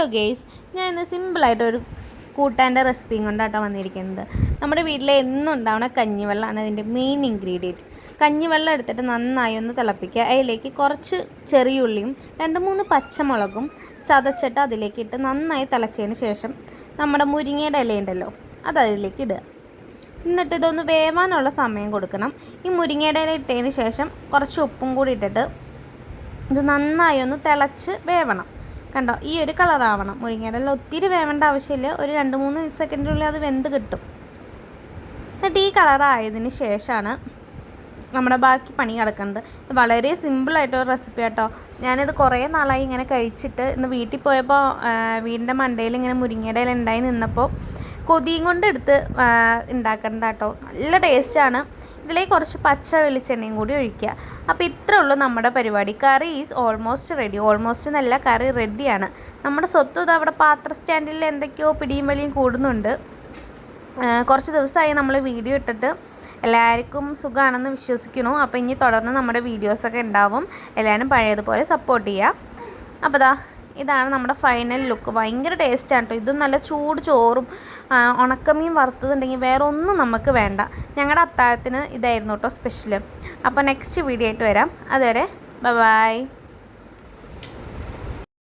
Hello guys, ഞാൻ ഇന്ന് സിമ്പിളായിട്ടൊരു കൂട്ടാൻ്റെ റെസിപ്പിയും കൊണ്ടാട്ടോ വന്നിരിക്കുന്നത്. നമ്മുടെ വീട്ടിൽ എന്നും ഉണ്ടാവുന്ന കഞ്ഞിവെള്ളമാണ് അതിൻ്റെ മെയിൻ ഇൻഗ്രീഡിയൻറ്റ്. കഞ്ഞിവെള്ളം എടുത്തിട്ട് നന്നായി ഒന്ന് തിളപ്പിക്കുക. അതിലേക്ക് കുറച്ച് ചെറിയുള്ളിയും 2-3 പച്ചമുളകും ചതച്ചിട്ട് അതിലേക്ക് ഇട്ട് നന്നായി തിളച്ചതിന് ശേഷം നമ്മുടെ മുരിങ്ങയുടെ ഇലയുണ്ടല്ലോ അത് അതിലേക്ക് ഇടുക. എന്നിട്ട് ഇതൊന്ന് വേവാനുള്ള സമയം കൊടുക്കണം. ഈ മുരിങ്ങയുടെ ഇല ഇട്ടതിന് ശേഷം കുറച്ച് ഉപ്പും കൂടി ഇട്ടിട്ട് ഇത് നന്നായി ഒന്ന് തിളച്ച് വേവണം. കണ്ടോ, ഈ ഒരു കളറാവണം. മുരിങ്ങയുടെ ഇല ഒത്തിരി വേവേണ്ട ആവശ്യമില്ല, ഒരു 2-3 സെക്കൻഡിനുള്ളിൽ അത് വെന്ത് കിട്ടും. എന്നിട്ട് ഈ കളറായതിന് ശേഷമാണ് നമ്മുടെ ബാക്കി പണി കിടക്കുന്നത്. ഇത് വളരെ സിമ്പിളായിട്ടൊരു റെസിപ്പി കേട്ടോ. ഞാനിത് കുറേ നാളായി ഇങ്ങനെ കഴിച്ചിട്ട് ഇന്ന് വീട്ടിൽ പോയപ്പോൾ വീടിൻ്റെ മണ്ടയിൽ ഇങ്ങനെ മുരിങ്ങയുടെ ഇല ഉണ്ടായി നിന്നപ്പോൾ കൊതിയും കൊണ്ട് എടുത്ത് ഉണ്ടാക്കേണ്ട കേട്ടോ. നല്ല ടേസ്റ്റാണ്. ഇതിലേക്ക് കുറച്ച് പച്ച വെളിച്ചെണ്ണയും കൂടി ഒഴിക്കുക. അപ്പോൾ ഇത്രേ ഉള്ളൂ നമ്മുടെ പരിപാടി. കറി ഈസ് ഓൾമോസ്റ്റ് റെഡി. ഓൾമോസ്റ്റ് നല്ല കറി റെഡിയാണ്. നമ്മുടെ സ്വത്ത് ഇത് അവിടെ പാത്ര സ്റ്റാൻഡിൽ എന്തൊക്കെയോ പിടിയും വലിയും കൂടുന്നുണ്ട്. കുറച്ച് ദിവസമായി നമ്മൾ വീഡിയോ ഇട്ടിട്ട്. എല്ലാവർക്കും സുഖമാണെന്ന് വിശ്വസിക്കുന്നു. അപ്പോൾ ഇനി തുടർന്ന് നമ്മുടെ വീഡിയോസൊക്കെ ഉണ്ടാവും. എല്ലാവരും പഴയതുപോലെ സപ്പോർട്ട് ചെയ്യുക. അപ്പോൾ ഇതാണ് നമ്മുടെ ഫൈനൽ ലുക്ക്. ഭയങ്കര ടേസ്റ്റാണ് കേട്ടോ. ഇതും നല്ല ചൂട് ചോറും ഉണക്കമീൻ വറുത്തതുണ്ടെങ്കിൽ വേറെ ഒന്നും നമുക്ക് വേണ്ട. ഞങ്ങളുടെ അത്താഴത്തിന് ഇതായിരുന്നു കേട്ടോ സ്പെഷ്യൽ. അപ്പോൾ നെക്സ്റ്റ് വീഡിയോ ആയിട്ട് വരാം. അതുവരെ ബൈ.